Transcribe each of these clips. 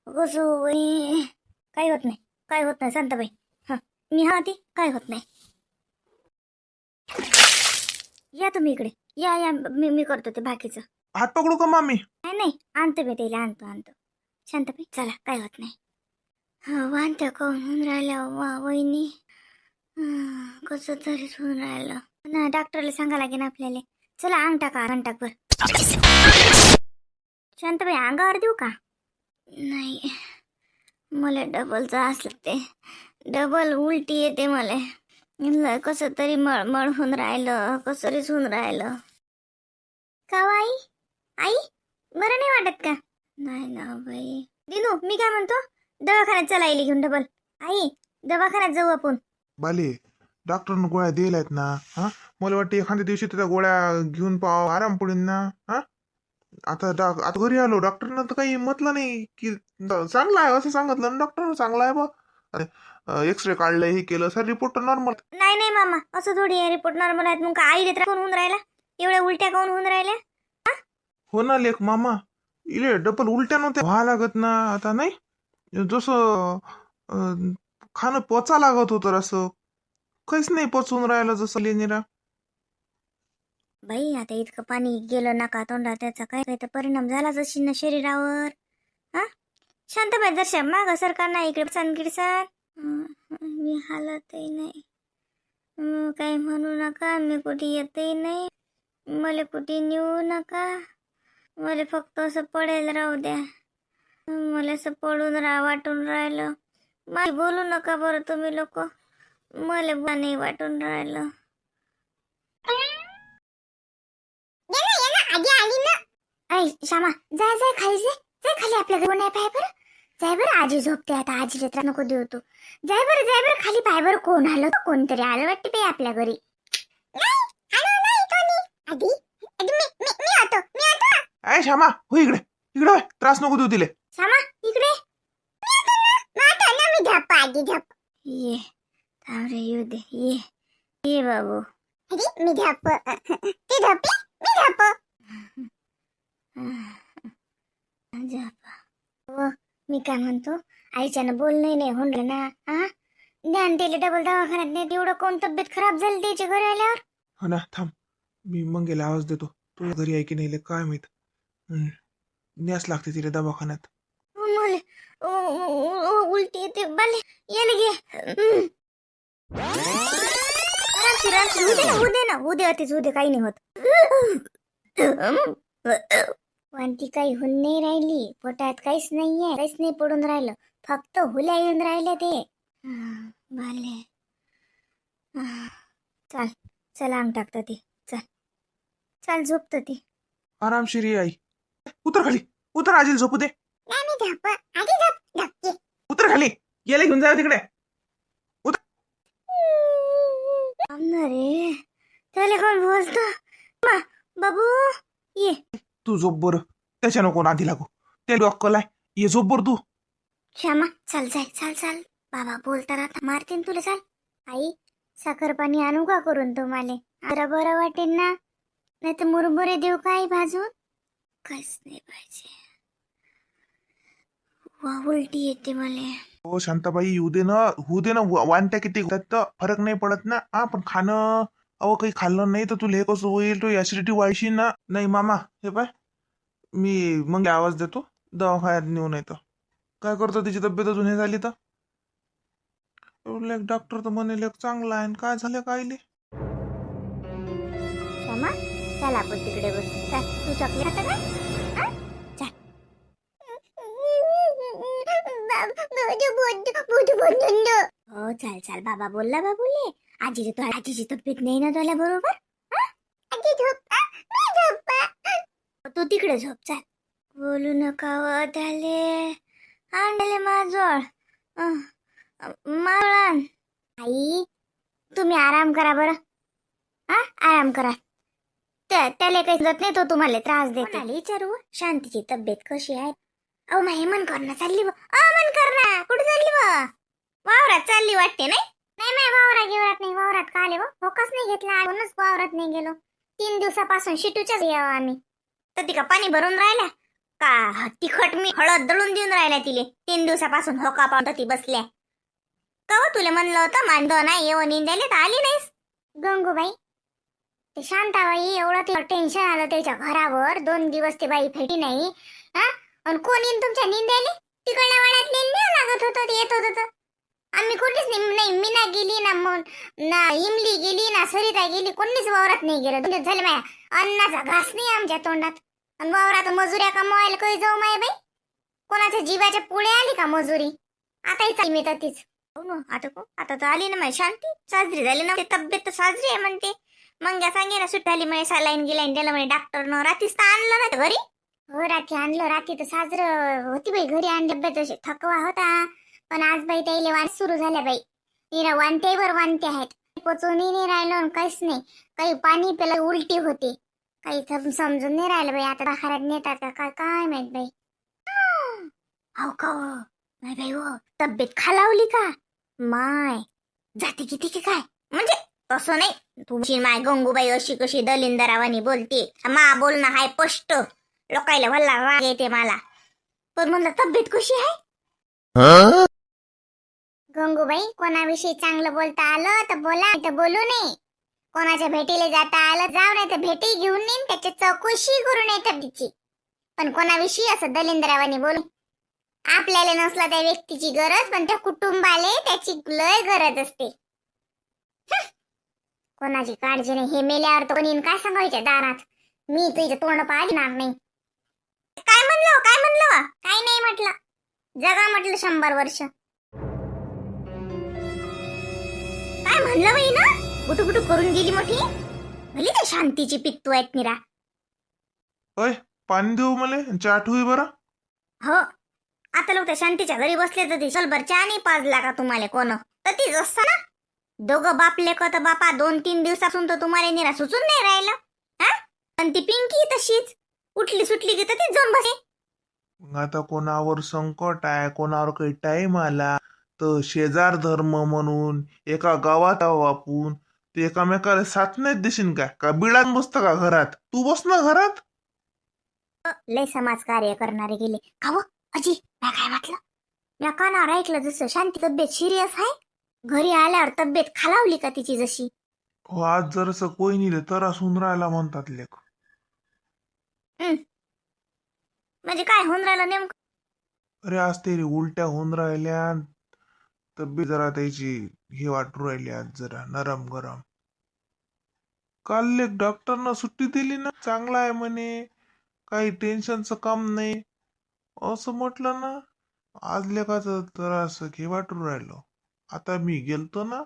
कसं बाई, काही होत नाही, काय होत नाही शांताबाई. हा, मी हा ती काय होत नाही. या तुम्ही इकडे, या या, मी करतो ते बाकीचं. हात पकडू का मामी? नाही नाही, आणतो मी त्याला, आणतो शांताबाई, चला काय होत नाही. हा, वांत्या काऊन होऊन राहिल्या वहिनी. कसं तरीच होऊन राहिलं ना. डॉक्टरला सांगा लागेल आपल्याला. चला अंग टाका, अंग टाक बर. शांताबाई अंगावर देऊ का? नाही, मला डबलचं असलं ते डबल उलटी येते मला. कसं तरी मळमळ होऊन राहिलं, कसं तरीच होऊन राहिलं. का हो आई? आई बरं नाही वाटत का? नाही ना बाई. दिनू मी काय म्हणतो, दवाखान्यात चला आईली घेऊन डबल. आई दवाखान्यात जाऊ आपण. बाले, डॉक्टरनं गोळ्या दिल्यात ना. हा, मला वाटतं एखाद्या दिवशी त्या गोळ्या घेऊन पाव आराम पडेल ना. हा, आता घरी आलो, डॉक्टरनं तर काही म्हटलं नाही की चांगला आहे असं सांगितलं ना डॉक्टर. चांगला आहे बा, एक्सरे काढलंय, हे केलं, सर रिपोर्ट नॉर्मल. नाही नाही मामा, असं थोडी आहे, रिपोर्ट नॉर्मल आहेत. मग का आईले त्रास होऊन राहिला, एवढ्या उलट्या काऊन होऊन राहिल्या? हो ना लेख मामा, इले डबल उलट्या नव्हत्या व्हा लागत ना आता. नाही जसं खाणं पचा लागत होतं, असं काहीच नाही पचून राहिलं जसं लेनिरा. बाई आता इतकं पाणी गेलं नाका तोंडात, त्याचा काय काही तर परिणाम झालाच अशी ना शरीरावर. हा, शांतबाई दर्शक माग सरकार नाही इकडे गिडसान. मी हालतही नाही. काही म्हणू नका, मी कुठे येतही नाही, मला कुठे नेऊ नका. मला फक्त असं पडेल राहू द्या. मला असं पडून वाटून राहिलं. मला बोलू नका बरं तुम्ही लोक, मला नाही वाटून राहिलं. ऐ श्यामा, जाय जाय खाली, जाय खाली, आपल्या घरी नाही पाय बरं. जाय बरं, आजी झोपते आता, आजीला त्रास नको देऊ तू. जाय बरं खाली पाय बरं. कोण आलं, कोणतरी आलं वाटते बाई आपल्या घरी. ऐ श्यामा, हो इकडे, इकडे होय, त्रास नको देऊ तिले. श्यामा इकडे ये, थांब रे, येऊ दे, ये बाबू. मी झप, ती झपी, मी झप. मी काय म्हणतो, आईच्यानं बोलणं नाही होणार ना. हा, ध्यान दिले डबल दवाखान्यात नाही, एवढं कोण तब्येत खराब झाली त्याच्या घरी आल्यावर. हो ना, थांब, मी मंगेला आवाज देतो. तुझ्या घरी आहे की नाही काय माहित. न्यास लागते तिला दवाखान्यात. उलटी येते बाले, याले घे. उद्या काही नाही होत. वांती काही होऊन नाही राहिली, पोटात काहीच नाहीये, काहीच नाही पडून राहिलं, फक्त हुल्या येऊन राहिल्या ते. बाले, चल अंग टाकतं ते, चल झोपतं ते. आरामशीर आई, उतर खाली, उतर, आजीला झोपू दे. उतर खाली, गेले घेऊन जा तिकडे. रे त्याला कोण बोलतो, बाबू ये. तू झोप बरं, त्याच्या नको आधी लागू, ते डॉक्टर आहे, ये झोप बरं तू. श्यामा चल जाय, चल बाबा बोलता राहता, मारतीन तुला. चाल आई, साखर पाणी आणू का करून तुम्हाला? जरा बरं वाटेल ना, नाही तर मुरमुरे देऊ का आई भाजून? काहीच नाही पाहिजे, उलटी येते मला. हो शांताबाई, येऊ दे ना, होऊ दे ना, वानत्या किती होतात तर फरक नाही पडत ना. पण खाणं, काही खाल्लं नाही तर तुला हे कसं होईल, तो ऍसिडिटी वाढशी ना. नाही मामा, हे पाय, मी मग आवाज देतो, दवाखान्यात नेऊ. नाही तर काय करतो, तिची तब्येत अजून हे झाली तर. डॉक्टर तर म्हणे चांगला आहे, काय झालं कायले. श्यामा चल आपण तिकडे बसू, चल. तू चॉकलेट खाता का? चल. हो चल बाबा बोलला, बाबूले आजीची तब्येत नाही ना तुला बरोबर. तू तिकडे झोप, चल. बोलू नका व त्याले, आणले माझोळ मावळण. आई तुम्ही आराम करा बरं, आराम करा. त्याला काही जात नाही, तो तुम्हाला त्रास देतो. विचारू शांतीची तब्येत कशी आहे? अहो माही मन करणं चालली व, मन करणं कुठे चालली व? वावरात चालली वाटते. नाही वावरात वावरात का आले व? फोकस नाही घेतला, कोणच वावरात नाही गेलो. 3 दिवसापासून शिटूच्याच यावं आम्ही. तर ती का पाणी भरून राहिल्या, का तिखट मी हळद दळून देऊन राहिल्या तिले 3 दिवसापासून होका पाहून ती बसल्या. कवा तुला म्हणलं होतं मांड नाही येऊन इंद्याले तर आली नाहीस. गंगूबाई ते शांताबाई एवढं ते टेन्शन आलं त्याच्या घरावर 2 दिवस ते बाई भेटी नाही. हा आणि कोण येईन तुमच्या निंद्याले? तिकडल्या वाड्यात न्यावं लागत होतं ते येत होतं तर. आम्ही कुठेच नाही मीना गेली ना इमली गेली ना सरिता गेली, कोणीच वावरात नाही गेलं. 2 दिवस झाले माया अन्नाचा घास नाही आमच्या तोंडात. आणि वावरात मजुऱ्या कमवायला काही जाऊ माय बाई? कोणाच्या जीवाच्या पुढे आली का मजुरी? आताही चाली मी तर तीच. हो ना आता तर आली ना माझी शांती, साजरी झाली ना तब्येत तर साजरी आहे म्हणते. मग सांगे ना सुट्टी आली म्हणे सलाईन गेलाईन त्याला म्हणे डॉक्टरनं. रात्रीच तर आणलं ना घरी. हो रात्री आणलं, रात्री तर साजरं होती बाई घरी आणलं. तसे थकवा होता पण आज बाई त्याला वाण सुरू झाल्या बाई. निरा वानतेवर वानते आहेत, पचवूनही नाही राहिलं काहीच नाही. काही पाणी प्यायला उलटी होते, काही समजून नाही राहिलं बाई. आता दवाखान्यात नेतात का काय काय माहित बाई. हो का नाही बाई हो, तब्येत खालावली का माय? जाते किती की काय? म्हणजे तसं नाही, तुमची माय गंगूबाई अशी कशी दलिंदरावानी बोलते. मा बोलणं हाय स्पष्ट, लोकायला भल्ला राग येते मला. पण म्हणलं तब्येत कशी आहे? गंगूबाई कोणाविषयी चांगलं बोलता आलं तर बोला, नाही तर बोलू नये. कोणाच्या भेटीला जाता आलं जाऊ, नाही तर भेटी घेऊन येईन, त्याची चौकशी करून येतात तिची. पण कोणाविषयी असं दलिंदरावानी बोलू. आपल्याला नसला त्या व्यक्तीची गरज, पण त्या कुटुंबाले त्याची लय गरज असते. कोणाची काळजी नाही. हे मेल्यावर तर कोणी काय सांगायच्या दारात? मी तुझं तोंड पाहणार नाही. काय म्हणलं काय नाही म्हटलं. जगा म्हटलं 100 वर्ष. काय म्हणलं बाई ना, गुटू करून गेली मोठी. भली त्या शांतीची पित्तू आहेत निरा. ओय पाणी देऊ मला, चहा ठेवू बरं. हो आता लोक त्या शांतीच्या घरी बसले तर ती सलभर चहा नाही पाजला का तुम्हाला कोण? तर तीच असता ना. दोघं बापले का तर बापा 2-3 दिवसापासून तर तुम्हाला निरा सुचून नाही राहिलं. हा आणि ती पिंकी तशीच उठली सुटली की तर तीच जाऊन बसे. आता कोणावर संकट आहे, कोणावर काही टाइम आला तर शेजार धर्म म्हणून एका गावात आहो आपण, ते एकामेकाला साथ नाही देशील का बिळात बसतं का घरात? तू बस ना घरात. लय समाज कार्य करणारे गेले का हो अजी? मी काय म्हटलं, मी कानावर ऐकलं जसं शांती तब्येत सिरियस आहे. घरी आल्यावर तब्येत खालावली का तिची जशी? हो आज जरासं कोयनीले त्रास होऊन राहिला म्हणतात लेख. म्हणजे काय होऊन राहिलं नेमकं? अरे आज ते उलट्या होऊन राहिल्या, तब्येत जरा त्याची हे वाटू राहिली आज जरा नरम गरम. काल एक डॉक्टरनं सुट्टी दिली ना, चांगला आहे म्हणे, काही टेन्शनचं काम नाही असं म्हटलं ना. आज लेखाचं त्रास हे वाटू राहिलं. आता मी गेलतो ना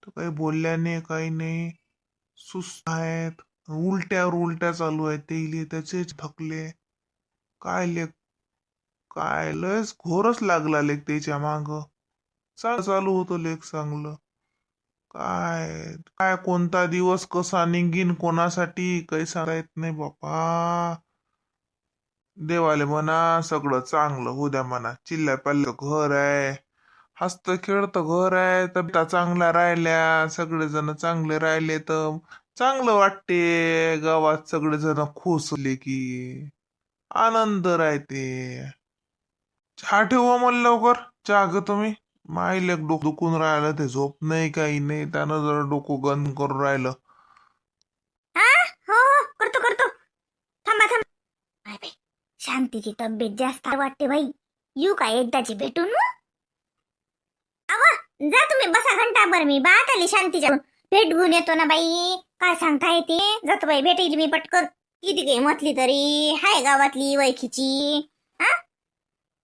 तर काही बोलल्याने काही नाही, सुस्त आहेत, उलट्या चालू आहेत ते, त्याचेच थकले. काय लेख काय लयच घोरच लागला लेख त्याच्या माग. चालू होतं लेख चांगलं. काय काय कोणता दिवस कसा निघीन कोणासाठी काही सांगता येत नाही बापा. देवाले म्हणा सगळं चांगलं होऊ द्या म्हणा. चिल्ल्या पाल्लं घर आहे, हसत खेळत घर आहे, तब्येता चांगल्या राहिल्या, सगळेजण चांगले राहिले तर चांगलं वाटते. गावात सगळेजण खुसले की आनंद राहते. चहा ठेवा मला लवकर, चहा ग तुम्ही. माहिले डोकं दुखून राहिलं, ते झोप नाही काही नाही, त्यानं जरा डोकं गंद करून राहिलं. हा हो करतो थांबा. काय बाई शांतीची तब्येत जास्त वाटते बाई. येऊ का एकदाची भेटून? आवा जा तुम्ही बसा घंटाभर, मी बात आली शांतीच्या भेट घेऊन येतो ना बाई. काय सांगता येते, जातो बाई भेटेल मी पटकन. किती काही म्हटली तरी हाय गावातली वैखीची. हा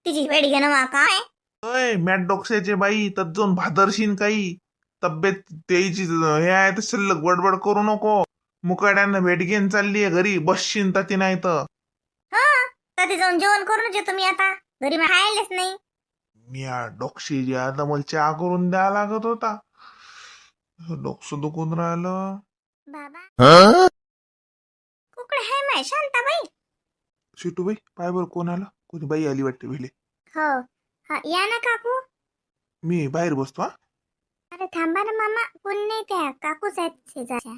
तिची भेट घेणं मा काय? अय मॅट डोक्याचे बाई, तर जाऊन भादरशीन काही. तब्येत त्याची हे आहे तर शिल्लक गडबड करू नको. मुकाड्यानं भेट घेऊन चालली आहे घरी, बसशीन ती नाही तर. हा कधी जाऊन जेवण करूनच येतो मी आता, घरी मी खायलाच नाही. मी डोक्षी आता मला चहा करून द्यावा लागत होता. डोकं दुखून राहिलं बाबा कुकडे हाय माय शांताबाई? शिटूबाई पाय बरं कोण आलं, कोणी बाई आली वाटते भेले. हो हा या ना काकू. मी बाहेर बसतो. हा अरे थांबा ना मामा, कोण नाही, त्या काकूच आहेत शेजारच्या,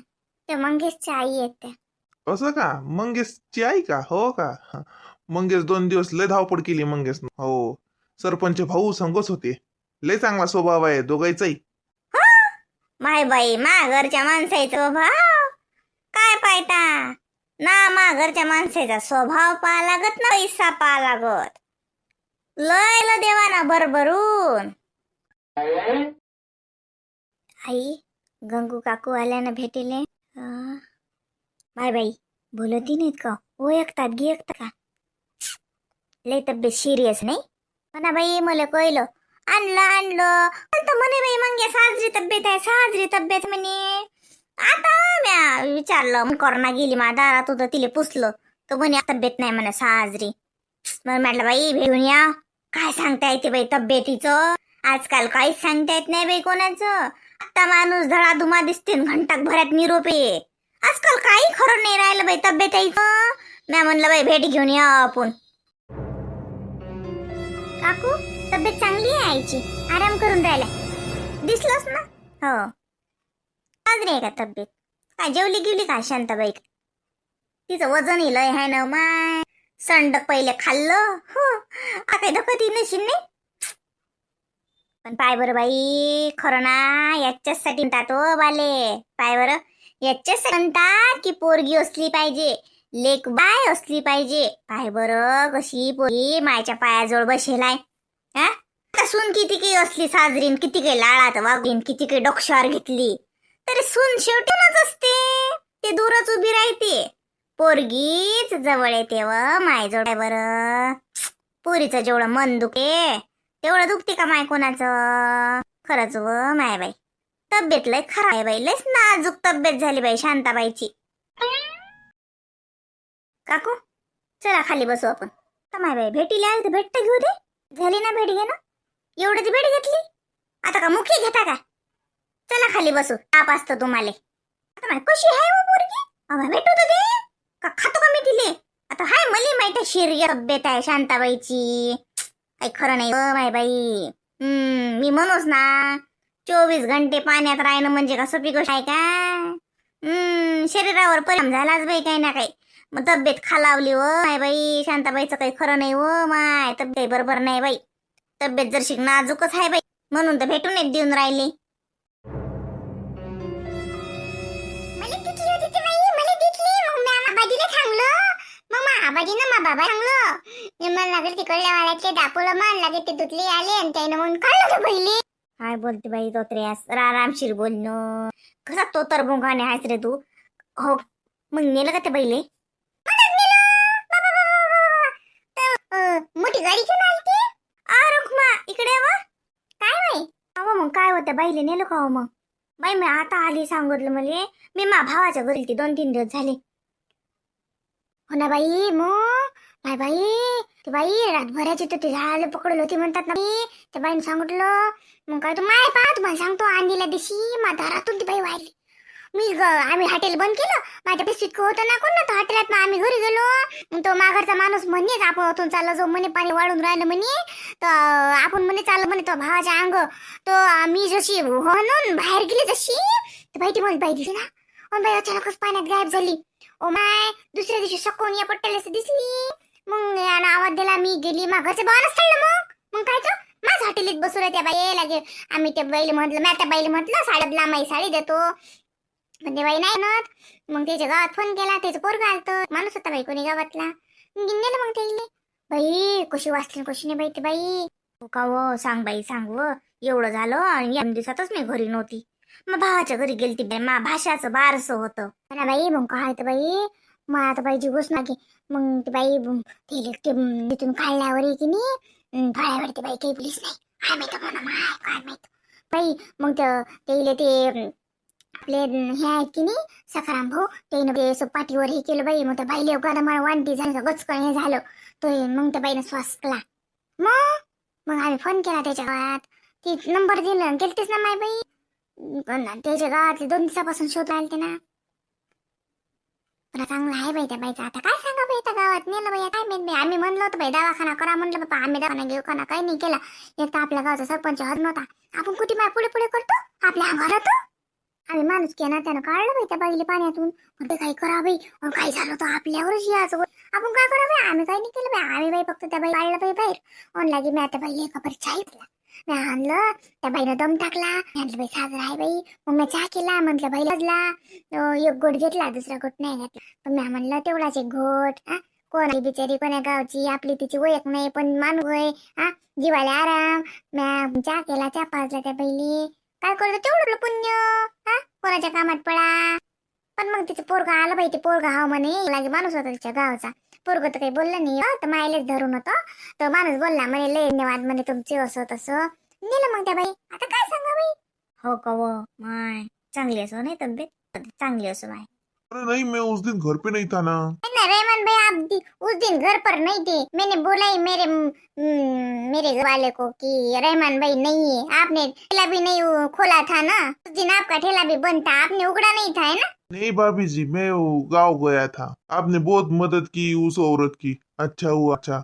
त्या मंगेशच्या आई आहेत त्या. असं का? मंगेशची आई का? हो का? मंगेश 2 दिवस लय धावपड केली मंगेश. हो, सरपंच भाऊ संगच होते. लय चांगला स्वभाव आहे दोघांचाही. माय बाई मा घरच्या माणसाचा भाव काय पाहता ना, मा घरच्या माणसाचा स्वभाव पाहा लागत ना पैसा पाहा लागत. लय ल देवाना भरभरून. आई गंगू काकू आल्यानं भेटेले. बाय बाई बोलती नाहीत का, ओळखतात गिळखतात का? लय तब्येत सिरियस नाही म्हणा बाई, मला कळलं. आणलं तर म्हणे बाई मग साजरी तब्येत आहे, साजरी तब्येत म्हणे. आता म्या विचारलं, कोरोना गेली मा दारात होतं, तिले पुसलं तर म्हणे तब्येत नाही म्हणा साजरी. मग म्हटलं बाई भेटून या, काय सांगता येते बाई तब्येतीचं. आजकाल काहीच सांगता येत नाही बाई कोणाचं. आता माणूस धडाधुमा दिसते घंटाक भरात निरोप आहे. आजकाल काही खरं नाही राहिलं बाई तब्येतीचं. म्या म्हणलं बाई भेट घेऊन या आपण. काकू तब्येत चांगली आहे आईची, आराम करून राहिला दिसलंच ना. हो साजरी आहे का तब्येत? काय जेवली गिवली का शांताबाई? तिचं वजन लय आहे ना माय. संडक पहिले खाल्लं हो, आता काही धकत नशील नाही. पण पाय बरं बाई खरं ना याच्यासाठी म्हणतात हो बाले. पाय बरं याच्यासाठी म्हणतात की पोरगी असली पाहिजे, लेक बाय असली पाहिजे. पाय बरं कशी पोरी मायच्या पायाजवळ बसेलाय. आता सून किती काही असली साजरीन, किती काही लाळात वागलीन, किती काही डोक्षावर घेतली, तरी सून शेवटीनच असते. ते दूरच उभी राहते. पोरगीच जवळ येते व मायजवळ. बरं पोरीचं जेवढं मन दुखे तेवढं दुखते का माय कोणाचं? खरंच व माय बाई तब्येत लय खराब आहे बाई, लयच नाजूक तब्येत झाली बाई शांताबाईची. काकू चला खाली बसू आपण. माय बाई भेटीला आली तर भेट घेऊ दे. झाली ना भेट घे ना, एवढी भेट घेतली आता का मुखी घेता का? चला खाली बसू, ताप असतो तुम्हाला. आता माय कशी आहे हो पोरगी, भेटू तर दे का खातो का मी तिले? आता हाय मली माहिती शिर्य तब्येत आहे शांताबाईची, काही खरं नाही माय बाई. मी म्हणूच ना 24 घंटे पाण्यात राहणं म्हणजे का सोपी गोष्ट आहे का? शरीरावर परिणाम झालाच बाई काही ना काही. मग तब्येत खालावली व माय बाई शांताबाईचं काही खरं नाही व माय. तब्येत बरोबर नाही बाई, तब्येत जर शिक नाजूकच आहे बाई, म्हणून तर भेटून एक देऊन राहिले. काय बोलते बाई तो त्रेस रामशीर बोलणं. कसा तो तर भोंगाने आहेस रे तू. हो मग नेलं का ते बैले? मोठी गाडी घेऊन आली ती. रुक्मा इकडे वा. काय बाई अहो मग काय होतं बाईले नेलं का? हो मग बाई मी आता आली सांगितलं मला. मी मा भावाच्या घरी ती 2-3 दिवस झाले. हो ना बाई मग बाय बाई ती बाई रातभराची तर ती झाडाला पकडलं होती म्हणतात ना. त्या बाईने सांगितलं मग काय तू माय पहा तुम्हाला सांगतो आणलेल्या दिवशी मा दारातून ती बाई वाहिली. आम्ही हॉटेल बंद केलं, माझ्या पिशवीत होतं ना कोण ना तर हॉटेलात आम्ही घरी गेलो. तो माघरचा माणूस म्हणेच आपण ओतून चाललं जाऊ म्हणे, पाणी वाढून राहिलं म्हणे. तर आपण म्हणे चाललं म्हणे तो भावाच्या अंग. तो मी जशी म्हणून बाहेर गेली जशी तर बाई ती मला बाई दिसली ना. आणि बाई अचानकच पाण्यात गायब झाली. ओ माय दुसऱ्या दिवशी सकून या पट्ट्याला दिसली. मग यानं आवाज दिला, मी गेली माघरच्या भावानंच चाललं. मग काय तर माझ्या हॉटेलीत बसू त्या बाई लागे. आम्ही त्या बाईला म्हटलं, मी त्या बाईला म्हटलं साड्यातला माई साडी देतो. पण ते बाई नाही ना. मग त्याच्या गावात फोन केला, त्याचं पोरगं आलतं, माणूस होता बाई कोणी गावातला. गेलं मग ते बाई कशी वाचली कशी नाही बाई ते बाई. का हो सांग बाई सांग व. एवढं झालं आणि या दिवसातच मी घरी नव्हती. मग भावाच्या घरी गेलती बाई, मा भाषाचं बारसं होतं ना बाई. मग काय तर बाई मग आता बाईची घुस मागे. मग ती बाई तिथून काढल्यावर की नाही फळ्यावर ते बाई काही पोलीस नाही. काय माहित म्हणा माय काय माहित बाई. मग ते आपले हे आहेत की नाही सखाराम भाऊ, त्यानं ते पाठीवर हे केलं बाई. मग त्या बाईले मला वांटी झालं गचकण हे झालं. तो मग त्या बाईनं श्वास केला. मग आम्ही फोन केला त्याच्या गावात. ती नंबर दिला गेलतीस ना माय बाई. त्याच्या गावातले 2 दिवसापासून शोध राहिले ना. पण चांगलं आहे बाई त्या बाईचं. आता काय सांगा बाई त्या गावात नेलं बाई काय माहित बाई. आम्ही म्हणलो होतो बाई दवाखाना करा म्हणलं बाबा. आम्ही दवाखाना घेऊ खाना काही नाही केला. एक तर आपल्या गावचा सरपंच हज नव्हता. आपण कुठे बाय पुढे पुढे करतो आपल्या घरात. आम्ही माणूस केला त्यानं काढलं बाई त्या बाईला पाण्यातून. पण ते काही करा बाई, काय झालं तर आपल्यावरच यायचं होय. आपण काय करा बाई, आम्ही काही नाही केलं बाई. आम्ही बाई फक्त त्या बाई काढलं बाई बाहेर. ऑन लागे मी त्या बाईला एका बरी चहा घेतला. मी आणलं त्या बाईनं दम टाकला. म्हटलं बाई साजर आहे बाई. मग मी चहा केला. म्हटलं बाई लाजला. एक घोट घेतला, दुसरा घोट नाही घेतला. पण मी म्हणलं तेवढाच एक घोट. कोण बिचारी कोण्या गावची, आपली तिची ओळख नाही, पण माणूस होय. जीवाला आराम. मी चहा केला, चहा पाजला त्या बाईले. काय करतो तेवढं पुण्य. कोणाच्या कामात पडा. पण मग तिचं पोरगा आलं बाई. ते पोरगा हा म्हणे लागे माणूस होता तिच्या गावचा. पोरग तर काही बोललं नाही. तर मायलेच धरून होतं. तर माणूस बोलला म्हणे लय धन्यवाद म्हणे तुमचे, असं तसं नेलं मग त्या बाई. आता काय सांगा बाई. हो का व माय चांगली असो नाही तब्येत, चांगली असो माय. अरे नहीं, मैं उस दिन घर पे नहीं था ना। नहीं रहमान भाई, आप उस दिन घर पर नहीं थे। मैंने बोला ही मेरे घर वाले को कि रहमान भाई नहीं है। आपने ठेला भी नहीं खोला था ना उस दिन, आपका ठेला भी बंद था, आपने उगड़ा नहीं था, है ना। नहीं भाभी जी, मैं वो गाँव गया था। आपने बहुत मदद की उस औरत की। अच्छा हुआ। अच्छा,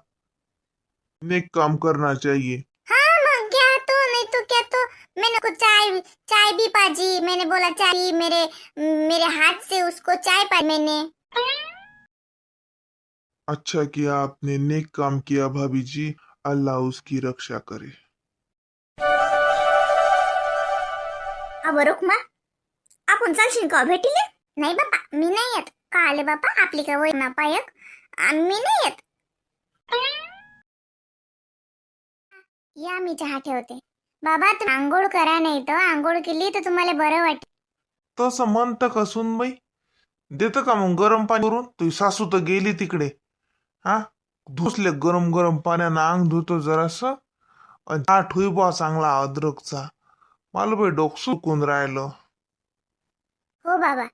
नेक काम करना चाहिए। हाँ मग क्या तो, नहीं तो क्या तो। मैंने को चाय चाय भी पाजी। मैंने बोला चाय, मेरे हाथ से उसको चाय पा मैंने। अच्छा किया आपने, नेक काम किया भाभी जी। अल्लाह उसकी रक्षा करे। अब रुक्मा, आपण चालशील का भेटीले? नाही बापा, मी नाही येत. का आले बापा, आपली का वय ना पायक. मी नाही येत. या मी चहा ठेवते. बाबा तुम्ही आंघोळ करा, नाही तर आंघोळ केली तर तुम्हाला बरं वाटेल. तसं म्हणतं का सुनबाई? देतं का मग गरम पाणी करून? तुझी सासू तर गेली तिकडे. धुसले गरम गरम पाण्यानं अंग धुतो जरासं. आणि चहा ठुई बा चांगला अद्रकचा. मला बाई डोकं सुकून राहिलं. हो बाबा,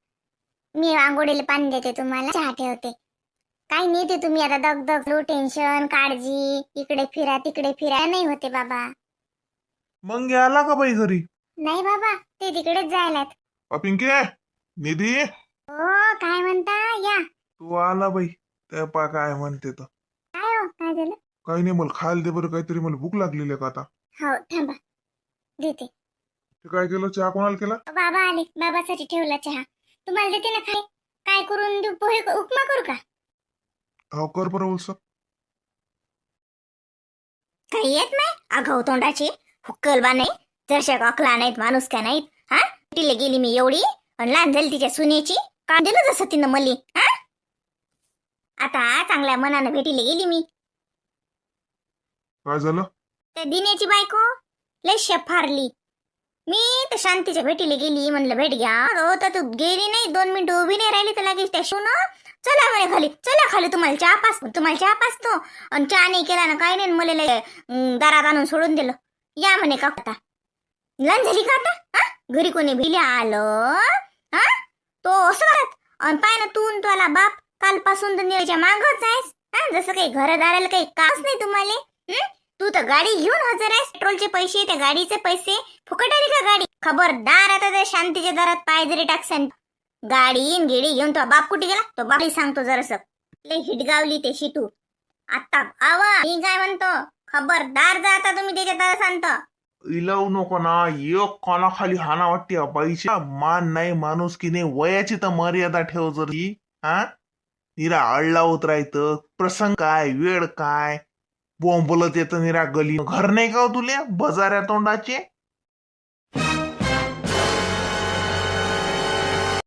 मी आंघोळीला पाणी देते, तुम्हाला चहा ठेवते. काही नाही ते तुम्ही आता दगदग, टेन्शन, काळजी, इकडे फिरा तिकडे फिरा नाही होते बाबा. मग आला का बाई घरी? नाही बाबा, ते तिकडेच जायलात. पिंके, निधी, हो काय म्हणता या. तू आला बाई. त्या पा काय म्हणते तर. काय हो, काय झालं? काही नाही, मला खायला दे बरं काहीतरी, मला भूक लागलेली आहे का आता. हो थांबा देते. ते काय केलं? चहा कोणाला केला? बाबा आले, बाबासाठी ठेवला चहा. तुम्हाला देते ना खाय. काय करून देऊ, पोहे उपमा करू का? हो कर बरं उलसं. काही येत नाही आगाऊ तोंडाची. हुक्कलबा नाही, जरशा अकला नाहीत, माणूस का नाहीत. तिला गेली मी एवढी आणि लहान झाली तिच्या सुनेची. का दिलं जसं तिनं मली. आता चांगल्या मनानं भेटीला गेली मी. काय झालं? त्या दिनेची बायको लय शेफारली. मी तर शांतीच्या भेटीला गेली, म्हणलं भेट घ्या. तर तू गेली नाही, 2 मिनिटं उभी नाही राहिली तर लागेल त्या शिवण चला म्हणे खाली, चला खाली, तुम्हाला चहा पाचतो, तुम्हाला चहा पाचतो. आणि चहा नाही केला ना काय नाही, मला दारात आणून सोडून दिलं. या म्हणे का आता लहान झाली का आता. घरी कोणी भिले आलं तो असं करत. आणि पाय ना तू तुला बाप कालपासून तर निळच्या मागच आहेस. जसं काही घरदाराला काही कास नाही तुम्हाला. तू तर गाडी घेऊन हजर आहेस. पेट्रोलचे पैसे, त्या गाडीचे पैसे फुकट आली का गाडी? खबरदार आता त्या शांतीच्या दारात पाय जरी टाकसन, गाडी गेडी घेऊन तो बाप कुठे गेला तो बापही सांगतो जरासं. लय हिटगावली ते शिटू आता. आवा मी काय म्हणतो, खबरदार जा आता तुम्ही त्याच्या दारात सांगतो. इलावू नको ना. एक कानाखाली हाना वाटते पैसा. मान नाही, माणूस की नाही, वयाची तर मर्यादा ठेव जरी. निरा अडला होत राहतं. प्रसंग काय, वेळ काय, बोंबलत येतं निरा गली. घर नाही का हो तुले बजाऱ्या तोंडाचे?